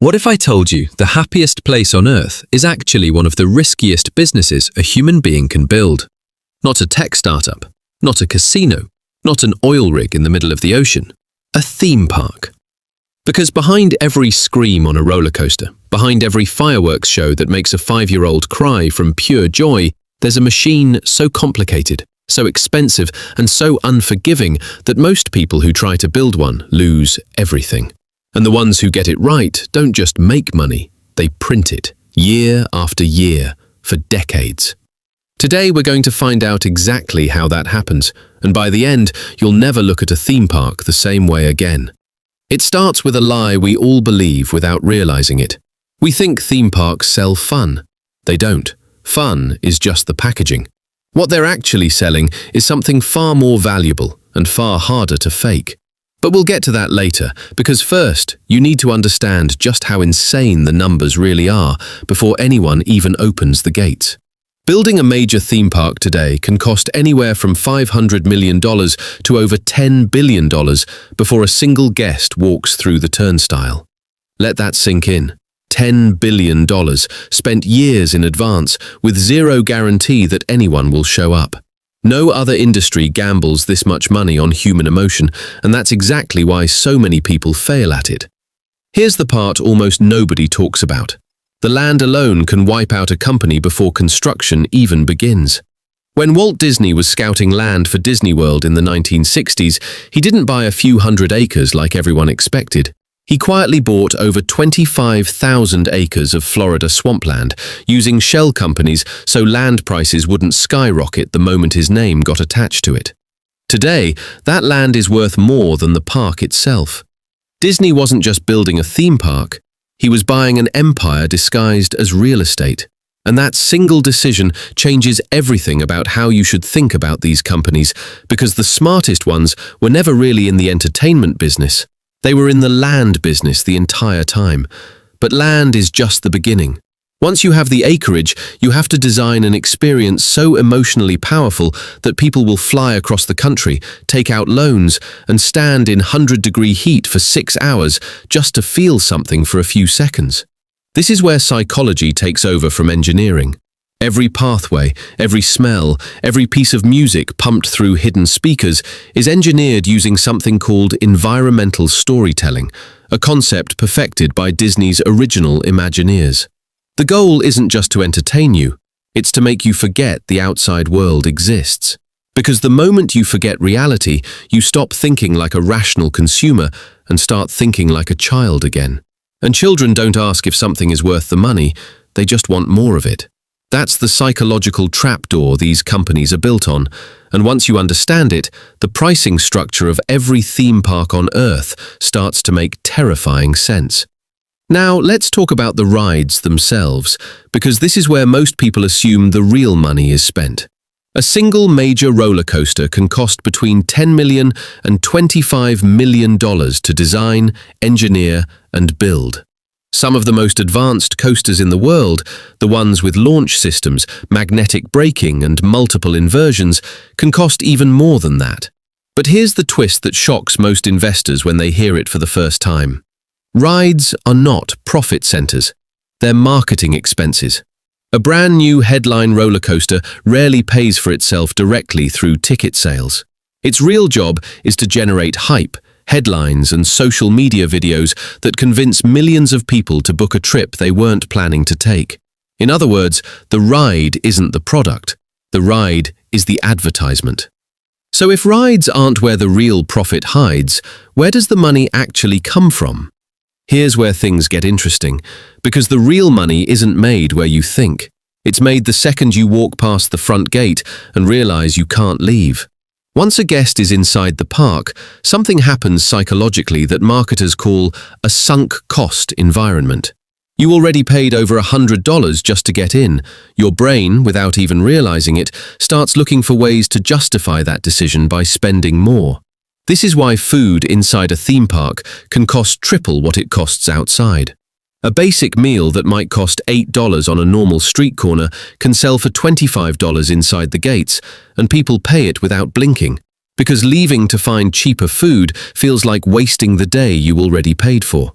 What if I told you the happiest place on earth is actually one of the riskiest businesses a human being can build? Not a tech startup, not a casino, not an oil rig in the middle of the ocean, a theme park. Because behind every scream on a roller coaster, behind every fireworks show that makes a 5-year-old cry from pure joy, there's a machine so complicated, so expensive, and so unforgiving that most people who try to build one lose everything. And the ones who get it right don't just make money, they print it, year after year, for decades. Today we're going to find out exactly how that happens, and by the end, you'll never look at a theme park the same way again. It starts with a lie we all believe without realizing it. We think theme parks sell fun. They don't. Fun is just the packaging. What they're actually selling is something far more valuable and far harder to fake. But we'll get to that later, because first, you need to understand just how insane the numbers really are before anyone even opens the gates. Building a major theme park today can cost anywhere from $500 million to over $10 billion before a single guest walks through the turnstile. Let that sink in. $10 billion spent years in advance with zero guarantee that anyone will show up. No other industry gambles this much money on human emotion, and that's exactly why so many people fail at it. Here's the part almost nobody talks about. The land alone can wipe out a company before construction even begins. When Walt Disney was scouting land for Disney World in the 1960s, he didn't buy a few hundred acres like everyone expected. He quietly bought over 25,000 acres of Florida swampland, using shell companies so land prices wouldn't skyrocket the moment his name got attached to it. Today, that land is worth more than the park itself. Disney wasn't just building a theme park, he was buying an empire disguised as real estate. And that single decision changes everything about how you should think about these companies, because the smartest ones were never really in the entertainment business. They were in the land business the entire time. But land is just the beginning. Once you have the acreage, you have to design an experience so emotionally powerful that people will fly across the country, take out loans, and stand in 100-degree heat for 6 hours just to feel something for a few seconds. This is where psychology takes over from engineering. Every pathway, every smell, every piece of music pumped through hidden speakers is engineered using something called environmental storytelling, a concept perfected by Disney's original Imagineers. The goal isn't just to entertain you, it's to make you forget the outside world exists. Because the moment you forget reality, you stop thinking like a rational consumer and start thinking like a child again. And children don't ask if something is worth the money, they just want more of it. That's the psychological trapdoor these companies are built on, and once you understand it, the pricing structure of every theme park on Earth starts to make terrifying sense. Now, let's talk about the rides themselves, because this is where most people assume the real money is spent. A single major roller coaster can cost between $10 million and $25 million to design, engineer, and build. Some of the most advanced coasters in the world, the ones with launch systems, magnetic braking, and multiple inversions, can cost even more than that. But here's the twist that shocks most investors when they hear it for the first time. Rides are not profit centers. They're marketing expenses. A brand new headline roller coaster rarely pays for itself directly through ticket sales. Its real job is to generate hype, headlines, and social media videos that convince millions of people to book a trip they weren't planning to take. In other words, the ride isn't the product. The ride is the advertisement. So if rides aren't where the real profit hides, where does the money actually come from? Here's where things get interesting, because the real money isn't made where you think. It's made the second you walk past the front gate and realize you can't leave. Once a guest is inside the park, something happens psychologically that marketers call a sunk cost environment. You already paid over $100 just to get in. Your brain, without even realizing it, starts looking for ways to justify that decision by spending more. This is why food inside a theme park can cost triple what it costs outside. A basic meal that might cost $8 on a normal street corner can sell for $25 inside the gates, and people pay it without blinking, because leaving to find cheaper food feels like wasting the day you already paid for.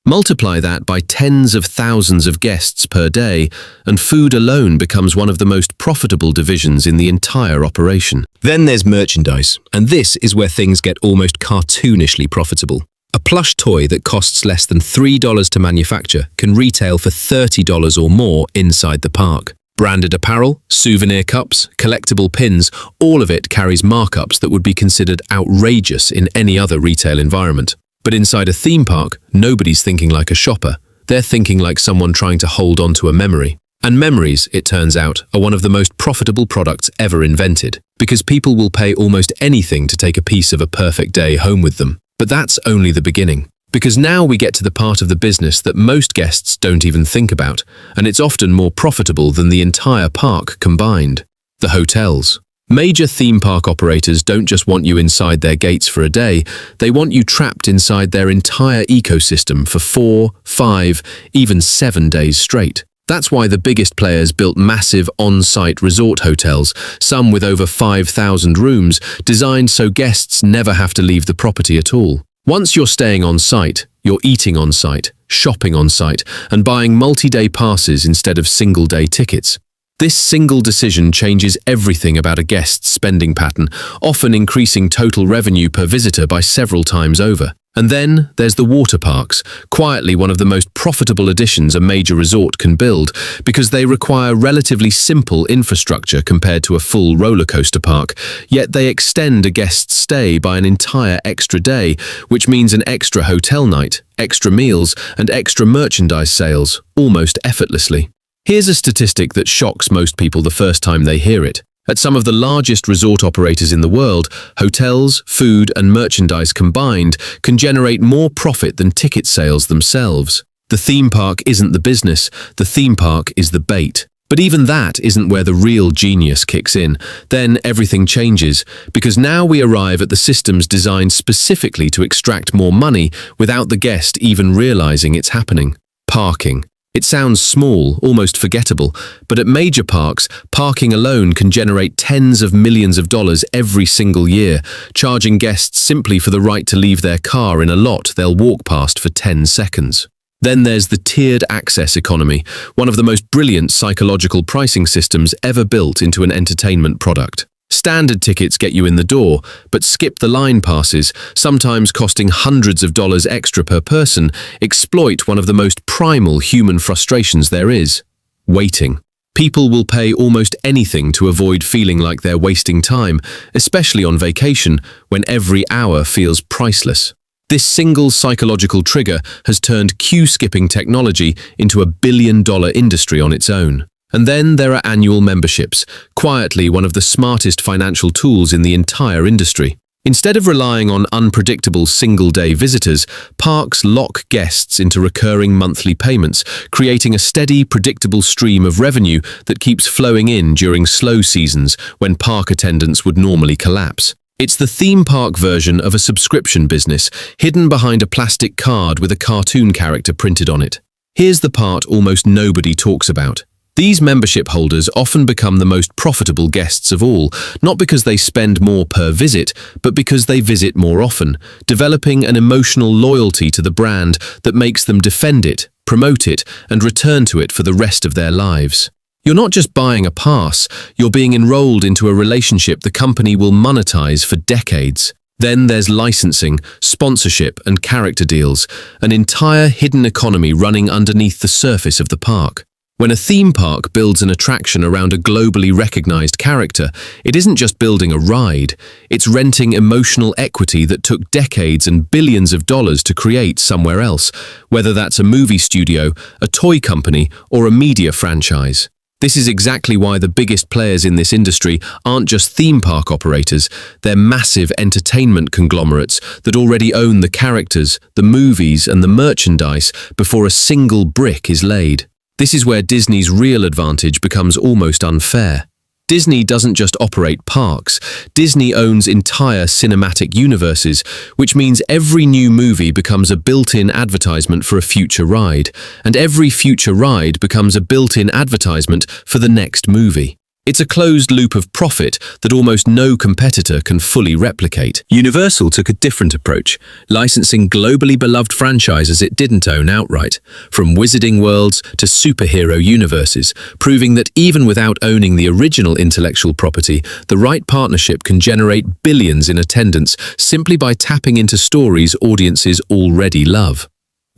Multiply that by tens of thousands of guests per day, and food alone becomes one of the most profitable divisions in the entire operation. Then there's merchandise, and this is where things get almost cartoonishly profitable. A plush toy that costs less than $3 to manufacture can retail for $30 or more inside the park. Branded apparel, souvenir cups, collectible pins, all of it carries markups that would be considered outrageous in any other retail environment. But inside a theme park, nobody's thinking like a shopper. They're thinking like someone trying to hold on to a memory. And memories, it turns out, are one of the most profitable products ever invented, because people will pay almost anything to take a piece of a perfect day home with them. But that's only the beginning. Because now we get to the part of the business that most guests don't even think about, and it's often more profitable than the entire park combined: the hotels. Major theme park operators don't just want you inside their gates for a day, they want you trapped inside their entire ecosystem for 4, 5, even 7 days straight. That's why the biggest players built massive on-site resort hotels, some with over 5,000 rooms, designed so guests never have to leave the property at all. Once you're staying on site, you're eating on site, shopping on site, and buying multi-day passes instead of single-day tickets. This single decision changes everything about a guest's spending pattern, often increasing total revenue per visitor by several times over. And then there's the water parks, quietly one of the most profitable additions a major resort can build, because they require relatively simple infrastructure compared to a full roller coaster park, yet they extend a guest's stay by an entire extra day, which means an extra hotel night, extra meals, and extra merchandise sales, almost effortlessly. Here's a statistic that shocks most people the first time they hear it. At some of the largest resort operators in the world, hotels, food, and merchandise combined can generate more profit than ticket sales themselves. The theme park isn't the business, the theme park is the bait. But even that isn't where the real genius kicks in. Then everything changes, because now we arrive at the systems designed specifically to extract more money without the guest even realizing it's happening. Parking. It sounds small, almost forgettable, but at major parks, parking alone can generate tens of millions of dollars every single year, charging guests simply for the right to leave their car in a lot they'll walk past for 10 seconds. Then there's the tiered access economy, one of the most brilliant psychological pricing systems ever built into an entertainment product. Standard tickets get you in the door, but skip the line passes, sometimes costing hundreds of dollars extra per person, exploit one of the most primal human frustrations there is: waiting. People will pay almost anything to avoid feeling like they're wasting time, especially on vacation, when every hour feels priceless. This single psychological trigger has turned queue-skipping technology into $1 billion industry on its own. And then there are annual memberships, quietly one of the smartest financial tools in the entire industry. Instead of relying on unpredictable single-day visitors, parks lock guests into recurring monthly payments, creating a steady, predictable stream of revenue that keeps flowing in during slow seasons when park attendance would normally collapse. It's the theme park version of a subscription business, hidden behind a plastic card with a cartoon character printed on it. Here's the part almost nobody talks about. These membership holders often become the most profitable guests of all, not because they spend more per visit, but because they visit more often, developing an emotional loyalty to the brand that makes them defend it, promote it, and return to it for the rest of their lives. You're not just buying a pass, you're being enrolled into a relationship the company will monetize for decades. Then there's licensing, sponsorship, and character deals, an entire hidden economy running underneath the surface of the park. When a theme park builds an attraction around a globally recognized character, it isn't just building a ride, it's renting emotional equity that took decades and billions of dollars to create somewhere else, whether that's a movie studio, a toy company, or a media franchise. This is exactly why the biggest players in this industry aren't just theme park operators, they're massive entertainment conglomerates that already own the characters, the movies, and the merchandise before a single brick is laid. This is where Disney's real advantage becomes almost unfair. Disney doesn't just operate parks, Disney owns entire cinematic universes, which means every new movie becomes a built-in advertisement for a future ride, and every future ride becomes a built-in advertisement for the next movie. It's a closed loop of profit that almost no competitor can fully replicate. Universal took a different approach, licensing globally beloved franchises it didn't own outright, from Wizarding Worlds to superhero universes, proving that even without owning the original intellectual property, the right partnership can generate billions in attendance simply by tapping into stories audiences already love.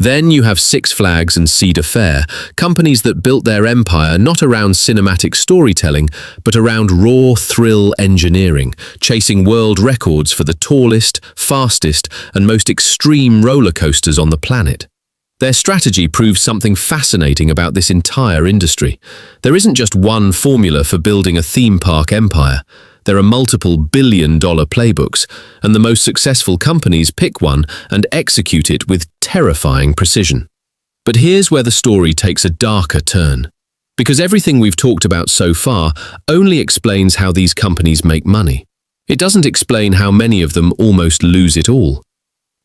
Then you have Six Flags and Cedar, companies that built their empire not around cinematic storytelling, but around raw thrill engineering, chasing world records for the tallest, fastest, and most extreme roller coasters on the planet. Their strategy proves something fascinating about this entire industry. There isn't just one formula for building a theme park empire. There are multiple billion-dollar playbooks, and the most successful companies pick one and execute it with terrifying precision. But here's where the story takes a darker turn. Because everything we've talked about so far only explains how these companies make money. It doesn't explain how many of them almost lose it all.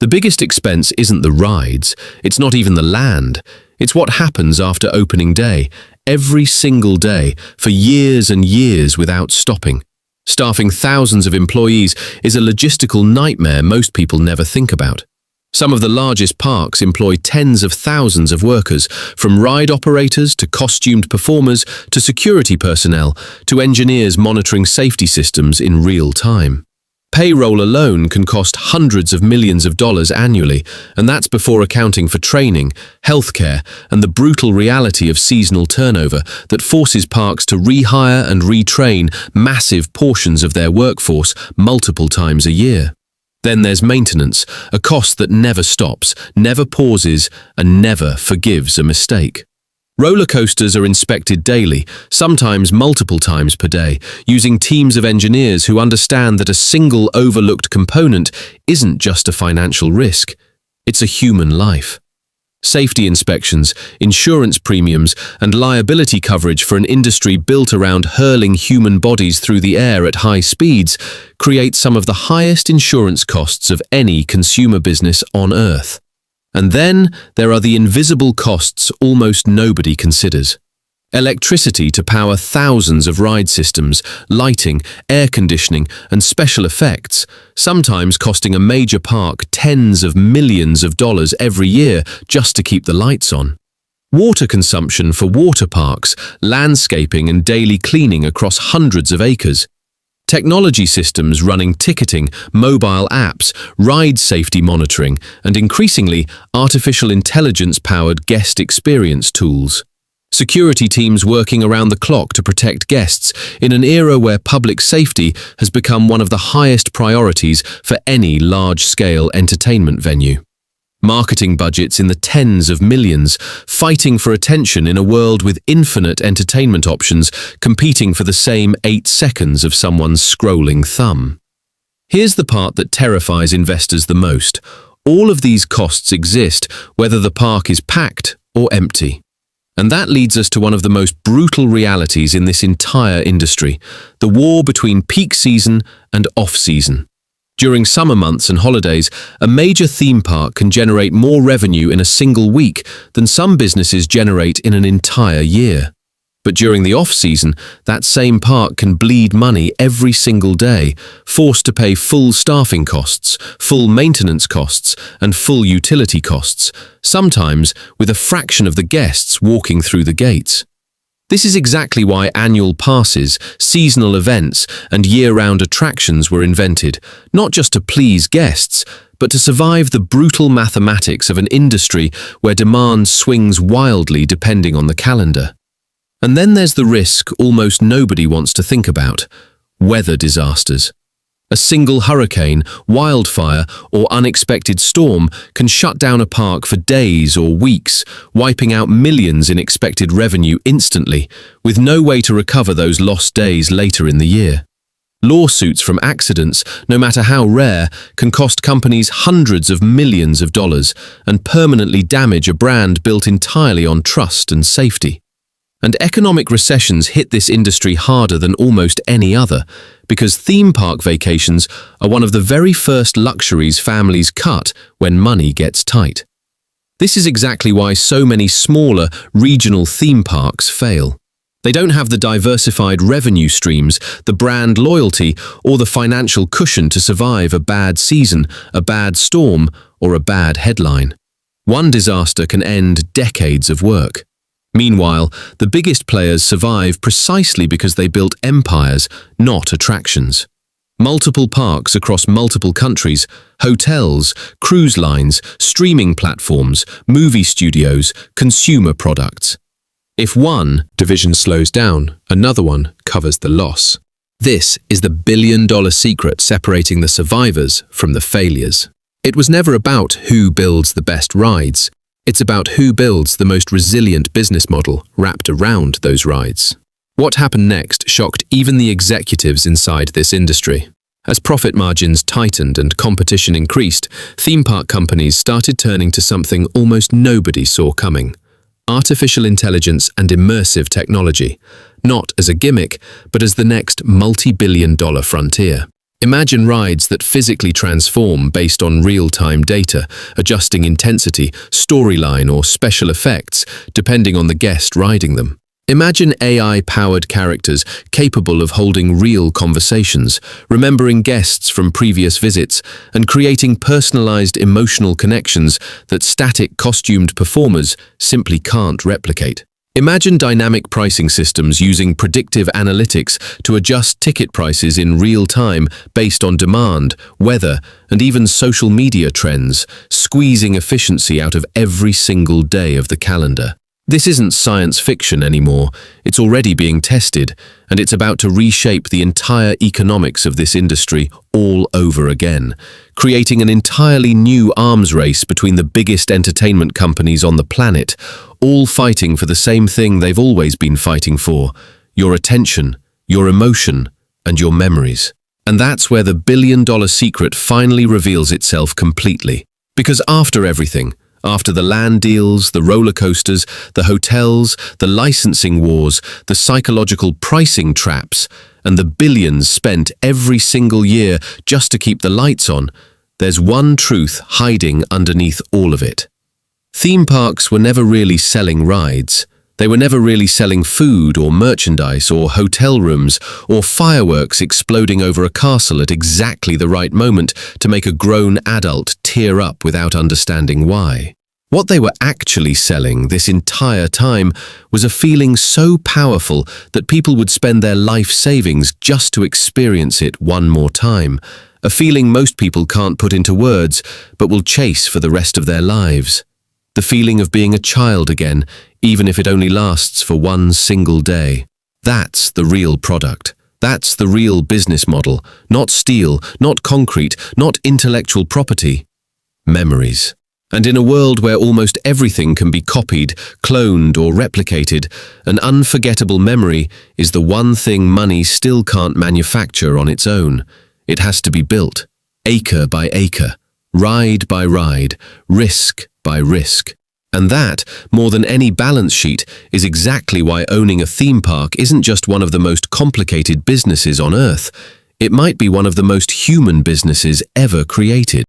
The biggest expense isn't the rides, it's not even the land. It's what happens after opening day, every single day, for years and years without stopping. Staffing thousands of employees is a logistical nightmare most people never think about. Some of the largest parks employ tens of thousands of workers, from ride operators to costumed performers to security personnel to engineers monitoring safety systems in real time. Payroll alone can cost hundreds of millions of dollars annually, and that's before accounting for training, healthcare, and the brutal reality of seasonal turnover that forces parks to rehire and retrain massive portions of their workforce multiple times a year. Then there's maintenance, a cost that never stops, never pauses, and never forgives a mistake. Roller coasters are inspected daily, sometimes multiple times per day, using teams of engineers who understand that a single overlooked component isn't just a financial risk, it's a human life. Safety inspections, insurance premiums, and liability coverage for an industry built around hurling human bodies through the air at high speeds create some of the highest insurance costs of any consumer business on Earth. And then there are the invisible costs almost nobody considers. Electricity to power thousands of ride systems, lighting, air conditioning, and special effects, sometimes costing a major park tens of millions of dollars every year just to keep the lights on. Water consumption for water parks, landscaping and daily cleaning across hundreds of acres. Technology systems running ticketing, mobile apps, ride safety monitoring, and increasingly, artificial intelligence-powered guest experience tools. Security teams working around the clock to protect guests in an era where public safety has become one of the highest priorities for any large-scale entertainment venue. Marketing budgets in the tens of millions, fighting for attention in a world with infinite entertainment options, competing for the same 8 seconds of someone's scrolling thumb. Here's the part that terrifies investors the most. All of these costs exist, whether the park is packed or empty. And that leads us to one of the most brutal realities in this entire industry, the war between peak season and off-season. During summer months and holidays, a major theme park can generate more revenue in a single week than some businesses generate in an entire year. But during the off-season, that same park can bleed money every single day, forced to pay full staffing costs, full maintenance costs, and full utility costs, sometimes with a fraction of the guests walking through the gates. This is exactly why annual passes, seasonal events, and year-round attractions were invented, not just to please guests, but to survive the brutal mathematics of an industry where demand swings wildly depending on the calendar. And then there's the risk almost nobody wants to think about: weather disasters. A single hurricane, wildfire, or unexpected storm can shut down a park for days or weeks, wiping out millions in expected revenue instantly, with no way to recover those lost days later in the year. Lawsuits from accidents, no matter how rare, can cost companies hundreds of millions of dollars and permanently damage a brand built entirely on trust and safety. And economic recessions hit this industry harder than almost any other, because theme park vacations are one of the very first luxuries families cut when money gets tight. This is exactly why so many smaller, regional theme parks fail. They don't have the diversified revenue streams, the brand loyalty, or the financial cushion to survive a bad season, a bad storm, or a bad headline. One disaster can end decades of work. Meanwhile, the biggest players survive precisely because they built empires, not attractions. Multiple parks across multiple countries, hotels, cruise lines, streaming platforms, movie studios, consumer products. If one division slows down, another one covers the loss. This is the billion-dollar secret separating the survivors from the failures. It was never about who builds the best rides. It's about who builds the most resilient business model wrapped around those rides. What happened next shocked even the executives inside this industry. As profit margins tightened and competition increased, theme park companies started turning to something almost nobody saw coming: artificial intelligence and immersive technology, not as a gimmick, but as the next multi-billion-dollar frontier. Imagine rides that physically transform based on real-time data, adjusting intensity, storyline, or special effects, depending on the guest riding them. Imagine AI-powered characters capable of holding real conversations, remembering guests from previous visits, and creating personalized emotional connections that static costumed performers simply can't replicate. Imagine dynamic pricing systems using predictive analytics to adjust ticket prices in real time based on demand, weather, and even social media trends, squeezing efficiency out of every single day of the calendar. This isn't science fiction anymore. It's already being tested, and it's about to reshape the entire economics of this industry all over again, creating an entirely new arms race between the biggest entertainment companies on the planet, all fighting for the same thing they've always been fighting for: your attention, your emotion, and your memories. And that's where the billion-dollar secret finally reveals itself completely. Because after everything, after the land deals, the roller coasters, the hotels, the licensing wars, the psychological pricing traps, and the billions spent every single year just to keep the lights on, there's one truth hiding underneath all of it. Theme parks were never really selling rides. They were never really selling food or merchandise or hotel rooms or fireworks exploding over a castle at exactly the right moment to make a grown adult tear up without understanding why. What they were actually selling this entire time was a feeling so powerful that people would spend their life savings just to experience it one more time. A feeling most people can't put into words, but will chase for the rest of their lives. The feeling of being a child again, even if it only lasts for one single day. That's the real product. That's the real business model. Not steel, not concrete, not intellectual property. Memories. And in a world where almost everything can be copied, cloned, or replicated, an unforgettable memory is the one thing money still can't manufacture on its own. It has to be built, acre by acre, ride by ride, risk by risk. And that, more than any balance sheet, is exactly why owning a theme park isn't just one of the most complicated businesses on Earth. It might be one of the most human businesses ever created.